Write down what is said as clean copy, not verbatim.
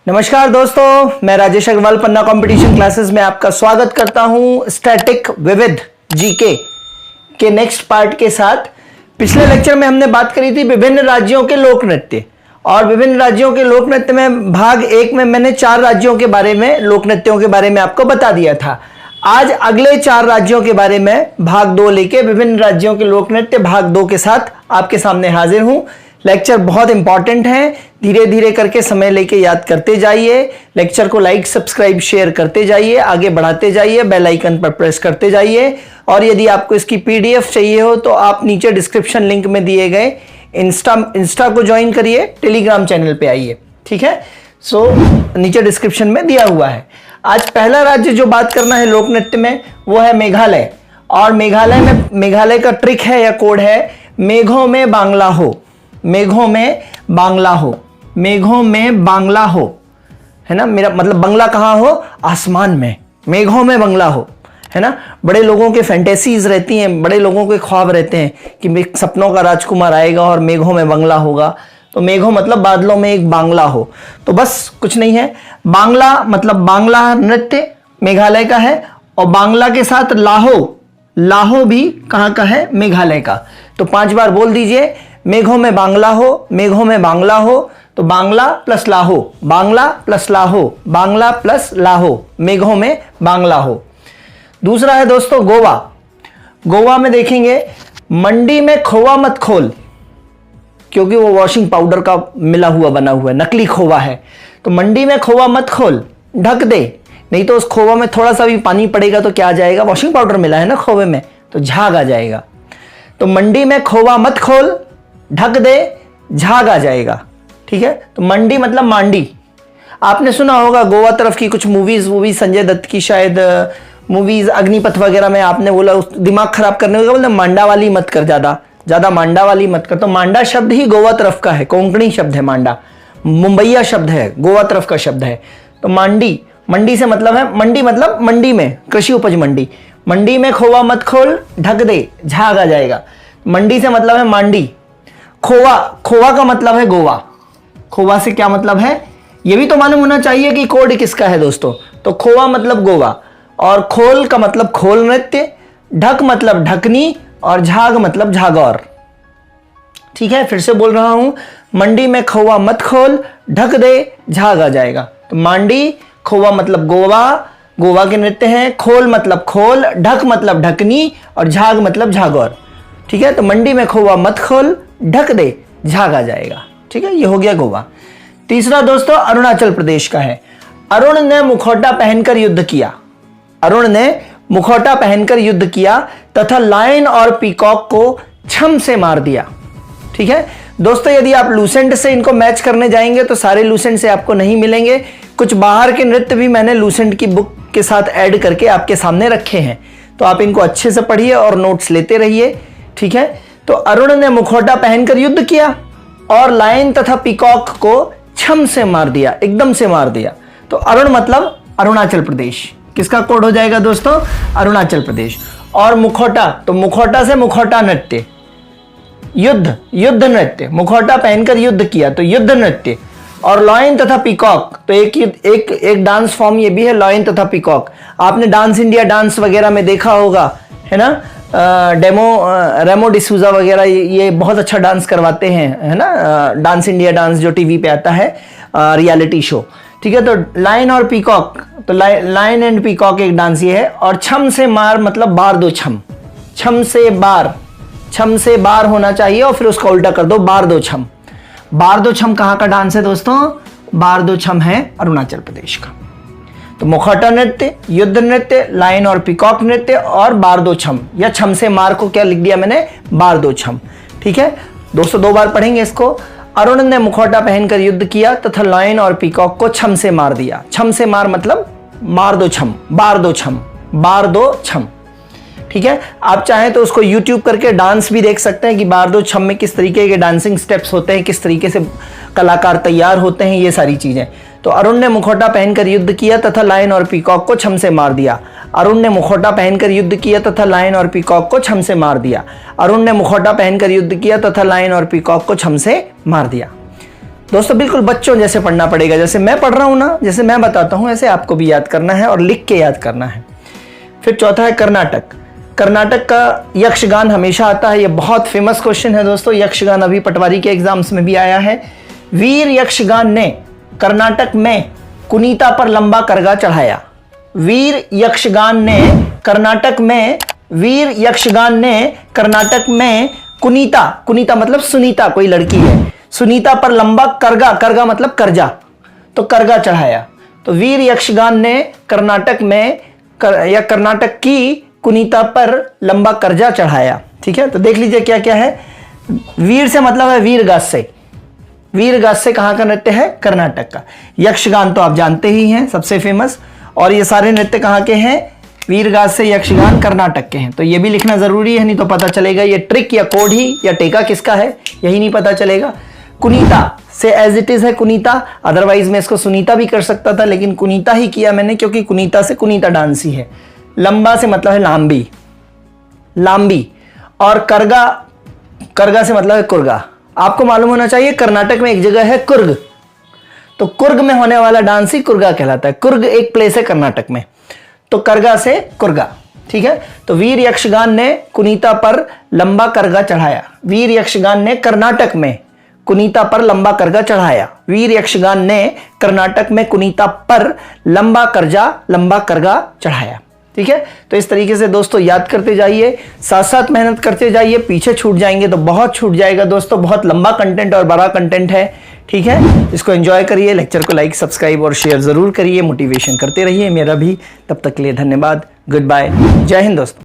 नमस्कार दोस्तों, मैं राजेश अग्रवाल पन्ना कंपटीशन क्लासेस में आपका स्वागत करता हूं स्टैटिक विविध जीके के नेक्स्ट पार्ट के साथ। पिछले लेक्चर में हमने बात करी थी विभिन्न राज्यों के लोक नृत्य, और विभिन्न राज्यों के लोक नृत्य में भाग एक में मैंने 4 राज्यों के बारे में लोक नृत्यों के बारे में आपको बता दिया था। आज अगले 4 राज्यों के बारे में भाग 2 लेके विभिन्न राज्यों के लोक नृत्य भाग 2 के साथ आपके सामने हाजिर हूं। लेक्चर बहुत इंपॉर्टेंट है, धीरे धीरे करके समय लेके याद करते जाइए। लेक्चर को लाइक सब्सक्राइब शेयर करते जाइए, आगे बढ़ाते जाइए, बेल आइकन पर प्रेस करते जाइए। और यदि आपको इसकी पीडीएफ चाहिए हो तो आप नीचे डिस्क्रिप्शन लिंक में दिए गए इंस्टा को ज्वाइन करिए, टेलीग्राम चैनल पे आइए, ठीक है। नीचे डिस्क्रिप्शन में दिया हुआ है। आज पहला राज्य जो बात करना है लोक नृत्य में वो है मेघालय। और मेघालय का ट्रिक है या कोड है मेघों में बांग्ला हो, मेघों में बांग्ला हो, मेघों में बांग्ला हो, है ना। मेरा मतलब बंगला कहां हो? आसमान में, मेघों में बांग्ला हो, है ना। बड़े लोगों के फैंटेसीज रहती हैं, बड़े लोगों के ख्वाब रहते हैं कि सपनों का राजकुमार आएगा और मेघों में बांग्ला होगा। तो मेघों मतलब बादलों में एक बांग्ला हो, तो बस कुछ नहीं है। बांग्ला मतलब बांग्ला नृत्य मेघालय का है, और बांग्ला के साथ लाहो भी कहां का है? मेघालय का। तो 5 बार बोल दीजिए, मेघों में बांग्ला हो, मेघों में बांग्ला हो। तो बांग्ला प्लस लाहो, बांग्ला प्लस लाहो, बांग्ला प्लस लाहो, मेघों में बांग्ला हो। दूसरा है दोस्तों गोवा। गोवा में देखेंगे मंडी में खोवा मत खोल, क्योंकि वो वॉशिंग पाउडर का मिला हुआ बना हुआ है, नकली खोवा है। तो मंडी में खोवा मत खोल, ढक दे, नहीं तो उस खोवा में थोड़ा सा भी पानी पड़ेगा तो क्या आ जाएगा? वॉशिंग पाउडर मिला है ना खोवे में, तो झाग आ जाएगा। तो मंडी में खोवा मत खोल, ढक दे, झाग आ जाएगा, ठीक है। तो मंडी मतलब मांडी। आपने सुना होगा गोवा तरफ की कुछ मूवीज संजय दत्त की शायद मूवीज अग्निपथ वगैरह में आपने बोला, दिमाग खराब करने का बोलते मांडा वाली मत कर, ज्यादा मांडा वाली मत कर। तो मांडा शब्द ही गोवा तरफ का है, कोंकणी शब्द है मांडा, मुंबईया शब्द है, गोवा तरफ का शब्द है। तो मंडी से मतलब है मंडी, मतलब मंडी में कृषि उपज मंडी। मंडी में खोवा मत खोल, ढक दे, झाग आ जाएगा। मंडी से मतलब है मांडी। खोवा का मतलब है गोवा। खोवा से क्या मतलब है ये भी तो मालूम होना चाहिए कि कोड किसका है दोस्तों। तो खोवा मतलब गोवा, और खोल का मतलब खोल नृत्य, ढक मतलब ढकनी, और झाग मतलब झागौर, ठीक है। फिर से बोल रहा हूं, मंडी में खोवा मत खोल, ढक दे, झाग आ जाएगा। तो मांडी, खोवा मतलब गोवा के नृत्य हैं, खोल मतलब खोल, ढक मतलब ढकनी, और झाग मतलब झागौर, ठीक है। तो मंडी में खोवा मत खोल, ढक दे, झाग आ जाएगा, ठीक है। ये हो गया गोवा। तीसरा दोस्तों अरुणाचल प्रदेश का है। अरुण ने मुखौटा पहनकर युद्ध किया। अरुण ने मुखौटा पहनकर युद्ध किया तथा लायन और पीकॉक को छम से मार दिया, ठीक है दोस्तों। यदि आप लूसेंट से इनको मैच करने जाएंगे तो सारे लूसेंट से आपको नहीं मिलेंगे। कुछ बाहर के नृत्य भी मैंने लूसेंट की बुक के साथ ऐड करके आपके सामने रखे हैं, तो आप इनको अच्छे से पढ़िए और नोट्स लेते रहिए, ठीक है। तो अरुण ने मुखौटा पहनकर युद्ध किया और लायन तथा पीकॉक को छम से मार दिया, एकदम से मार दिया। तो अरुण मतलब अरुणाचल प्रदेश। किसका कोड हो जाएगा दोस्तों? अरुणाचल प्रदेश। और मुखौटा, तो मुखौटा से मुखौटा नृत्य, युद्ध नृत्य, मुखौटा पहनकर युद्ध किया तो युद्ध नृत्य। और लॉयन तथा पीकॉक, तो एक डांस फॉर्म ये भी है, लॉयन तथा पीकॉक। आपने डांस इंडिया डांस वगैरह में देखा होगा, है ना। रेमो डिसूजा वगैरह ये बहुत अच्छा डांस करवाते हैं, है ना। डांस इंडिया डांस जो टीवी पे आता है, रियलिटी शो, ठीक है। तो लायन और पीकॉक, तो लायन एंड पीकॉक एक डांस ये है। और छम से मार मतलब बार दो छम, छम से बार होना चाहिए, और फिर उसका उल्टा कर दो, बार दो छम। बार दो छम कहाँ का डांस है दोस्तों? बार दो छम है अरुणाचल प्रदेश का। तो मुखौटा नृत्य, युद्ध नृत्य, लायन और पीकॉक नृत्य, और बार दो छम, या छम से मार को क्या लिख दिया मैंने? बार दो छम, ठीक है दोस्तों। 2 बार पढ़ेंगे इसको। अरुण ने मुखौटा पहनकर युद्ध किया तथा लायन और पीकॉक को छम से मार दिया। छम से मार मतलब मार दो छम, बार दो छम, बार दो छम, ठीक है। आप चाहें तो उसको YouTube करके डांस भी देख सकते हैं कि बार दो छम में किस तरीके के डांसिंग स्टेप्स होते हैं, किस तरीके से कलाकार तैयार होते हैं, ये सारी चीजें। तो अरुण ने मुखौटा पहनकर युद्ध किया तथा लायन और पीकॉक को छम से मार दिया। अरुण ने मुखौटा पहनकर युद्ध किया तथा लायन और पीकॉक को छम से मार दिया। अरुण ने मुखौटा पहनकर युद्ध किया तथा लायन और पीकॉक को छम से मार दिया। दोस्तों बिल्कुल बच्चों जैसे पढ़ना पड़ेगा, जैसे मैं पढ़ रहा हूं ना, जैसे मैं बताता हूं ऐसे आपको भी याद करना है और लिख के याद करना है। फिर चौथा है कर्नाटक। कर्नाटक का यक्षगान हमेशा आता है, ये बहुत फेमस क्वेश्चन है दोस्तों। यक्षगान अभी पटवारी के एग्जाम्स में भी आया है। वीर यक्षगान ने कर्नाटक में कुनीता पर लंबा करगा चढ़ाया। वीर यक्षगान ने कर्नाटक में कुनीता, कुनीता मतलब सुनीता, कोई लड़की है, सुनीता पर लंबा करगा मतलब कर्जा, तो करगा चढ़ाया। तो वीर यक्षगान ने कर्नाटक में या कर्नाटक की कुनीता पर लंबा कर्जा चढ़ाया। ठीक है, तो देख लीजिए क्या क्या है। वीर से मतलब है वीरगासे। वीरगासे कहां का नृत्य है? कर्नाटक का। यक्षगान तो आप जानते ही हैं, सबसे फेमस, और ये सारे नृत्य कहां के हैं? वीरगासे यक्षगान कर्नाटक के हैं। तो ये भी लिखना जरूरी है, नहीं तो पता चलेगा ये ट्रिक या कोड ही या टेका किसका है, यही नहीं पता चलेगा। कुनीता से एज इट इज है कुनीता, अदरवाइज मैं इसको सुनीता भी कर सकता था, लेकिन कुनीता ही किया मैंने क्योंकि कुनीता से कुनीता डांस ही है। लंबा से मतलब है लांबी, लांबी, और करगा, करगा से मतलब है कुर्गा। आपको मालूम होना चाहिए कर्नाटक में एक जगह है कुर्ग, तो कुर्ग में होने वाला डांस ही कुर्गा कहलाता है। कुर्ग एक प्लेस है कर्नाटक में, तो करगा से कुर्गा। ठीक है, तो वीर यक्षगान ने कुनीता पर लंबा करगा चढ़ाया। वीर यक्षगान ने कर्नाटक में कुनीता पर लंबा करगा चढ़ाया। वीर यक्षगान ने कर्नाटक में कुनीता पर लंबा करगा चढ़ाया। ठीक है, तो इस तरीके से दोस्तों याद करते जाइए, साथ साथ मेहनत करते जाइए, पीछे छूट जाएंगे तो बहुत छूट जाएगा दोस्तों। बहुत लंबा कंटेंट और बड़ा कंटेंट है। ठीक है, इसको एंजॉय करिए, लेक्चर को लाइक, सब्सक्राइब और शेयर जरूर करिए, मोटिवेशन करते रहिए मेरा भी। तब तक के लिए धन्यवाद, गुड बाय, जय हिंद दोस्तों।